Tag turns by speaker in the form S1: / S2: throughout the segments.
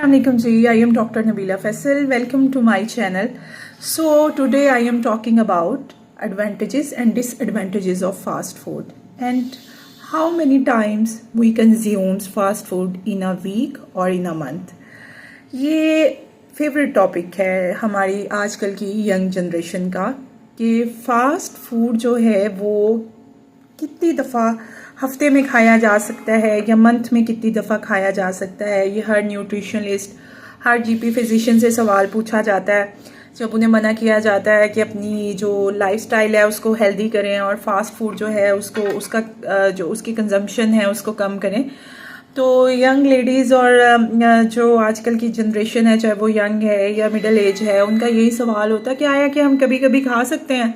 S1: Assalamualaikum ji, I am Dr. Nabila Faisal. Welcome to my channel. So today I am talking about advantages and disadvantages of fast food and how many times we consume fast food in a week or in a month. ये favourite topic है हमारी आजकल की young generation का कि fast food जो है वो कितनी दफ़ा हफ्ते में खाया जा सकता है या मंथ में कितनी दफ़ा खाया जा सकता है। ये हर न्यूट्रिशनलिस्ट, हर जीपी फिजिशियन से सवाल पूछा जाता है जब उन्हें मना किया जाता है कि अपनी जो लाइफस्टाइल है उसको हेल्दी करें और फास्ट फूड जो है उसको जो उसकी कंजम्पशन है उसको कम करें। तो यंग लेडीज़ और जो आजकल की जनरेशन है, चाहे वो यंग है या मिडिल एज है, उनका यही सवाल होता है कि आया कि हम कभी कभी खा सकते हैं,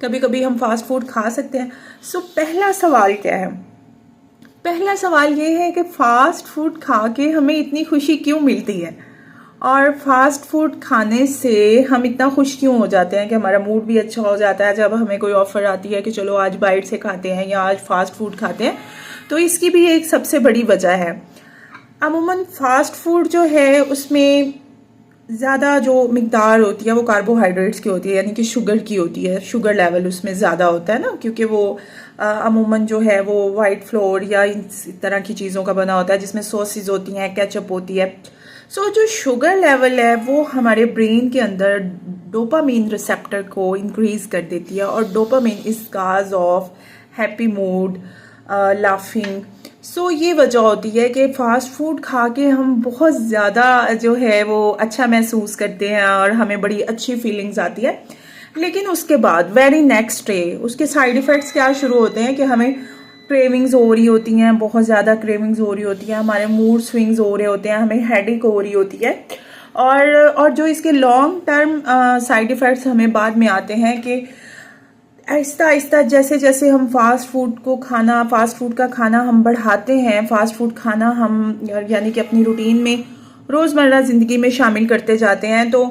S1: कभी कभी हम फास्ट फूड खा सकते हैं। सो पहला सवाल क्या है? पहला सवाल ये है कि फास्ट फूड खा के हमें इतनी खुशी क्यों मिलती है और फास्ट फूड खाने से हम इतना खुश क्यों हो जाते हैं कि हमारा मूड भी अच्छा हो जाता है जब हमें कोई ऑफर आती है कि चलो आज बाइट से खाते हैं या आज फास्ट फूड खाते हैं। तो इसकी भी एक सबसे बड़ी वजह है, अमूमन फास्ट फूड जो है उसमें ज़्यादा जो मिकदार होती है वो कार्बोहाइड्रेट्स की होती है, यानी कि शुगर की होती है। शुगर लेवल उसमें ज़्यादा होता है ना, क्योंकि वो अमूमन जो है वो वाइट फ्लोर या इस तरह की चीज़ों का बना होता है जिसमें सॉसेज होती हैं, केचप होती है। सो जो शुगर लेवल है वो हमारे ब्रेन के अंदर डोपामीन रिसेप्टर को इंक्रीज कर देती है और dopamine is cause of happy mood, laughing. So ये वजह होती है कि फास्ट फूड खा के हम बहुत ज़्यादा जो है वो अच्छा महसूस करते हैं और हमें बड़ी अच्छी फीलिंग्स आती है। लेकिन उसके बाद वेरी नेक्स्ट डे उसके साइड इफ़ेक्ट्स क्या शुरू होते हैं कि हमें क्रेविंग्स हो रही होती हैं, बहुत ज़्यादा क्रेविंग्स हो रही होती हैं, हमारे मूड स्विंग्स हो रहे होते हैं, हमें हेडेक हो रही होती है। और जो इसके लॉन्ग टर्म साइड इफ़ेक्ट्स हमें बाद में आते हैं कि आहिस्ता आहिस्ता जैसे जैसे हम फास्ट फूड का खाना हम बढ़ाते हैं, फास्ट फूड खाना हम यानी कि अपनी रूटीन में रोज़मर्रा ज़िंदगी में शामिल करते जाते हैं, तो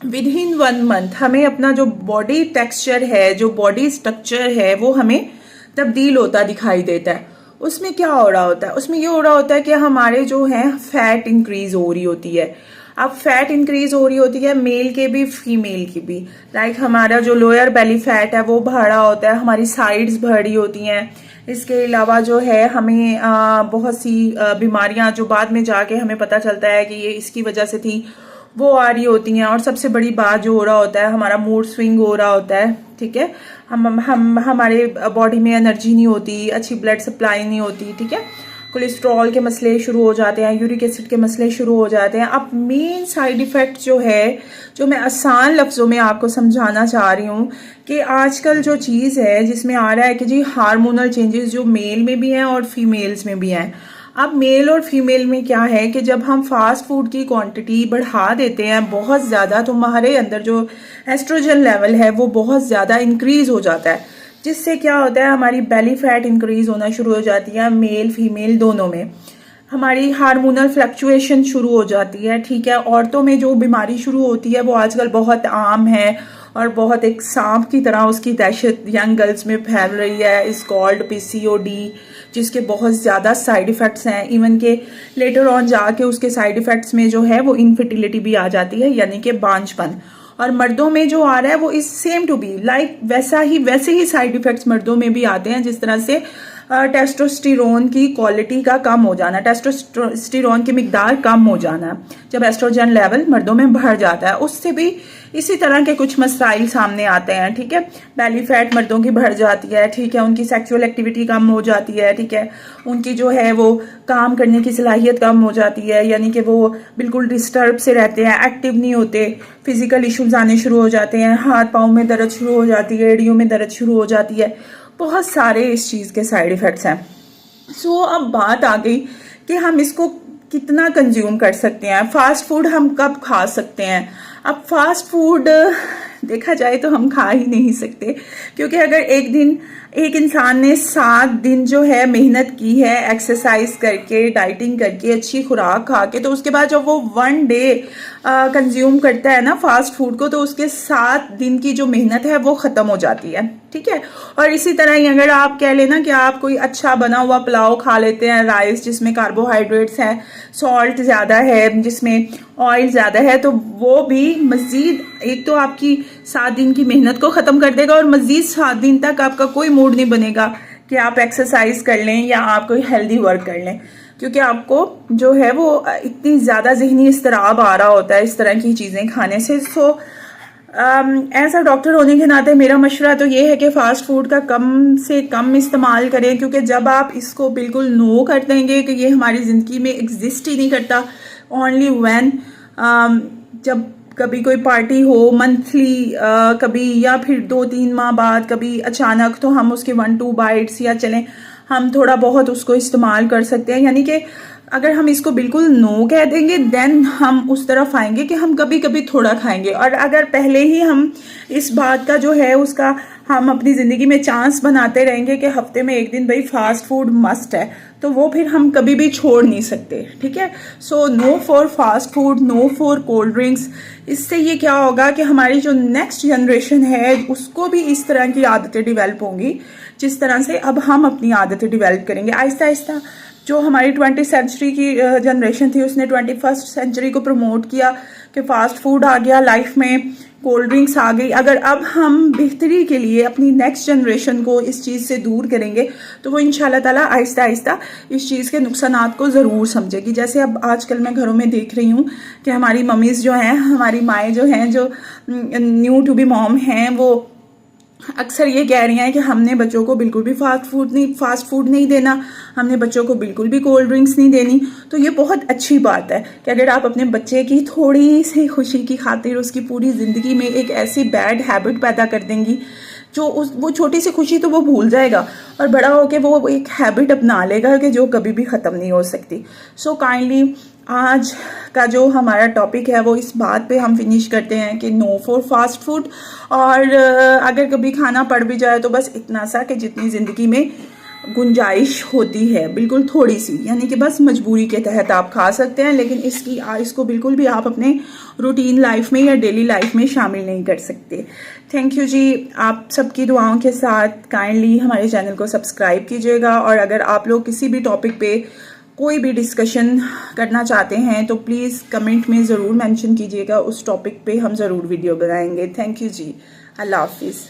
S1: विद इन 1 मंथ हमें अपना जो बॉडी टेक्सचर है, जो बॉडी स्ट्रक्चर है, वो हमें तब्दील होता दिखाई देता है। उसमें क्या हो रहा होता है? उसमें ये हो रहा होता है कि हमारे जो है फैट इंक्रीज हो रही होती है। अब फैट इंक्रीज हो रही होती है मेल के भी फीमेल की भी। लाइक हमारा जो लोअर बेली फैट है वो बढ़ा होता है, हमारी साइड्स बढ़ी होती हैं। इसके अलावा जो है हमें बहुत सी बीमारियां जो बाद में जाके हमें पता चलता है कि ये इसकी वजह से थी, वो आ रही होती हैं। और सबसे बड़ी बात जो हो रहा होता है, हमारा मूड स्विंग हो रहा होता है। ठीक है, हम हमारे बॉडी में एनर्जी नहीं होती, अच्छी ब्लड सप्लाई नहीं होती। ठीक है, कोलेस्ट्रॉल के मसले शुरू हो जाते हैं, यूरिक एसिड के मसले शुरू हो जाते हैं। अब मेन साइड इफ़ेक्ट जो है, जो मैं आसान लफ्ज़ों में आपको समझाना चाह रही हूँ कि आजकल जो चीज़ है जिसमें आ रहा है कि जी हार्मोनल चेंजेस जो मेल में भी हैं और फीमेल्स में भी हैं। अब मेल और फीमेल में क्या है कि जब हम फास्ट फूड की क्वांटिटी बढ़ा देते हैं बहुत ज़्यादा, तो हमारे अंदर जो एस्ट्रोजन लेवल है वो बहुत ज़्यादा इंक्रीज हो जाता है, जिससे क्या होता है हमारी बेली फैट इंक्रीज होना शुरू हो जाती है, मेल फीमेल दोनों में। हमारी हार्मोनल फ्लक्चुएशन शुरू हो जाती है। ठीक है, औरतों में जो बीमारी शुरू होती है वो आजकल बहुत आम है और बहुत एक सांप की तरह उसकी दहशत यंग गर्ल्स में फैल रही है। इज कॉल्ड पीसीओडी, जिसके बहुत ज़्यादा साइड इफ़ेक्ट्स हैं। इवन के लेटर ऑन जाके उसके साइड इफ़ेक्ट्स में जो है वो इनफर्टिलिटी भी आ जाती है, यानी कि बांझपन। और मर्दों में जो आ रहा है वो is same to be like वैसे ही साइड इफ़ेक्ट्स मर्दों में भी आते हैं, जिस तरह से टेस्टोस्टेरोन की क्वालिटी का कम हो जाना, टेस्टोस्टेरोन की मिकदार कम हो जाना जब एस्ट्रोजन लेवल मर्दों में बढ़ जाता है, उससे भी इसी तरह के कुछ मसाइल सामने आते हैं। ठीक है, बेली फैट मर्दों की बढ़ जाती है। ठीक है, उनकी सेक्सुअल एक्टिविटी कम हो जाती है। ठीक है, उनकी जो है वो काम करने की सलाहियत कम हो जाती है, यानी कि वो बिल्कुल डिस्टर्ब से रहते हैं, एक्टिव नहीं होते। फिजिकल इश्यूज आने शुरू हो जाते हैं, हाथ पाँव में दर्द शुरू हो जाती है, एड़ियों में दर्द शुरू हो जाती है। बहुत सारे इस चीज़ के साइड इफ़ेक्ट्स हैं। सो अब बात आ गई कि हम इसको कितना कंज्यूम कर सकते हैं, फास्ट फूड हम कब खा सकते हैं। अब फास्ट फूड देखा जाए तो हम खा ही नहीं सकते, क्योंकि अगर एक इंसान ने 7 दिन जो है मेहनत की है, एक्सरसाइज करके, डाइटिंग करके, अच्छी खुराक खा के, तो उसके बाद जब वो 1 डे कंज्यूम करता है ना फास्ट फूड को, तो उसके 7 दिन की जो मेहनत है वो ख़त्म हो जाती है। ठीक है। और इसी तरह ही अगर आप कह लेना कि आप कोई अच्छा बना हुआ पुलाव खा लेते हैं, राइस जिसमें कार्बोहाइड्रेट्स है, सॉल्ट ज़्यादा है, जिसमें ऑयल ज़्यादा है, तो वो भी मज़ीद एक तो आपकी 7 दिन की मेहनत को ख़त्म कर देगा और मज़ीद 7 दिन तक आपका कोई मूड नहीं बनेगा कि आप एक्सरसाइज कर लें या आप कोई हेल्दी वर्क कर लें, क्योंकि आपको जो है वो इतनी ज़्यादा ज़हनी इस्तराब आ रहा होता है इस तरह की चीज़ें खाने से। सो ऐसा डॉक्टर होने के नाते मेरा मशवरा तो ये है कि फ़ास्ट फूड का कम से कम इस्तेमाल करें, क्योंकि जब आप इसको बिल्कुल नो कर देंगे कि ये हमारी ज़िंदगी में एग्जिस्ट ही नहीं करता, ओनली व्हेन जब कभी कोई पार्टी हो मंथली, कभी या फिर 2-3 माह बाद कभी अचानक, तो हम उसके 1-2 बाइट्स या चलें हम थोड़ा बहुत उसको इस्तेमाल कर सकते हैं। यानी कि अगर हम इसको बिल्कुल नो कह देंगे देन हम उस तरफ आएंगे कि हम कभी कभी थोड़ा खाएंगे। और अगर पहले ही हम इस बात का जो है उसका हम अपनी ज़िंदगी में चांस बनाते रहेंगे कि हफ्ते में एक दिन भाई फास्ट फूड मस्ट है, तो वो फिर हम कभी भी छोड़ नहीं सकते, ठीक है। So no for fast food, no for cold drinks. इससे ये क्या होगा कि हमारी जो नेक्स्ट जनरेशन है उसको भी इस तरह की आदतें डिवेल्प होंगी जिस तरह से अब हम अपनी आदतें डिवेल्प करेंगे आहिस्ता आहिस्ता। जो हमारी 20th सेंचुरी की जनरेशन थी उसने 21st सेंचुरी को प्रमोट किया कि फास्ट फूड आ गया लाइफ में, कोल्ड ड्रिंक्स आ गई। अगर अब हम बेहतरी के लिए अपनी नेक्स्ट जनरेशन को इस चीज़ से दूर करेंगे तो वो इंशाल्लाह ताला आहिस्ता आहिस्ता इस चीज़ के नुकसानात को ज़रूर समझेगी। जैसे अब आजकल मैं घरों में देख रही हूँ कि हमारी मम्मीज़ जो हैं, हमारी माएँ जो हैं, जो न्यू टू बी मॉम हैं, वो अक्सर ये कह रही हैं कि हमने बच्चों को बिल्कुल भी फास्ट फूड नहीं देना, हमने बच्चों को बिल्कुल भी कोल्ड ड्रिंक्स नहीं देनी। तो ये बहुत अच्छी बात है कि अगर आप अपने बच्चे की थोड़ी सी खुशी की खातिर उसकी पूरी ज़िंदगी में एक ऐसी बैड हैबिट पैदा कर देंगी जो वो छोटी सी खुशी तो वो भूल जाएगा और बड़ा होके वो एक हैबिट अपना लेगा कि जो कभी भी ख़त्म नहीं हो सकती। सो काइंडली आज का जो हमारा टॉपिक है वो इस बात पे हम फिनिश करते हैं कि नो फॉर फास्ट फूड। और अगर कभी खाना पड़ भी जाए तो बस इतना सा कि जितनी ज़िंदगी में गुंजाइश होती है, बिल्कुल थोड़ी सी, यानी कि बस मजबूरी के तहत आप खा सकते हैं, लेकिन इसको बिल्कुल भी आप अपने रूटीन लाइफ में या डेली लाइफ में शामिल नहीं कर सकते। थैंक यू जी। आप सबकी दुआओं के साथ काइंडली हमारे चैनल को सब्सक्राइब कीजिएगा। और अगर आप लोग किसी भी टॉपिक पे कोई भी डिस्कशन करना चाहते हैं तो प्लीज़ कमेंट में ज़रूर मेंशन कीजिएगा, उस टॉपिक पे हम ज़रूर वीडियो बनाएंगे। थैंक यू जी। अल्लाह हाफिज़।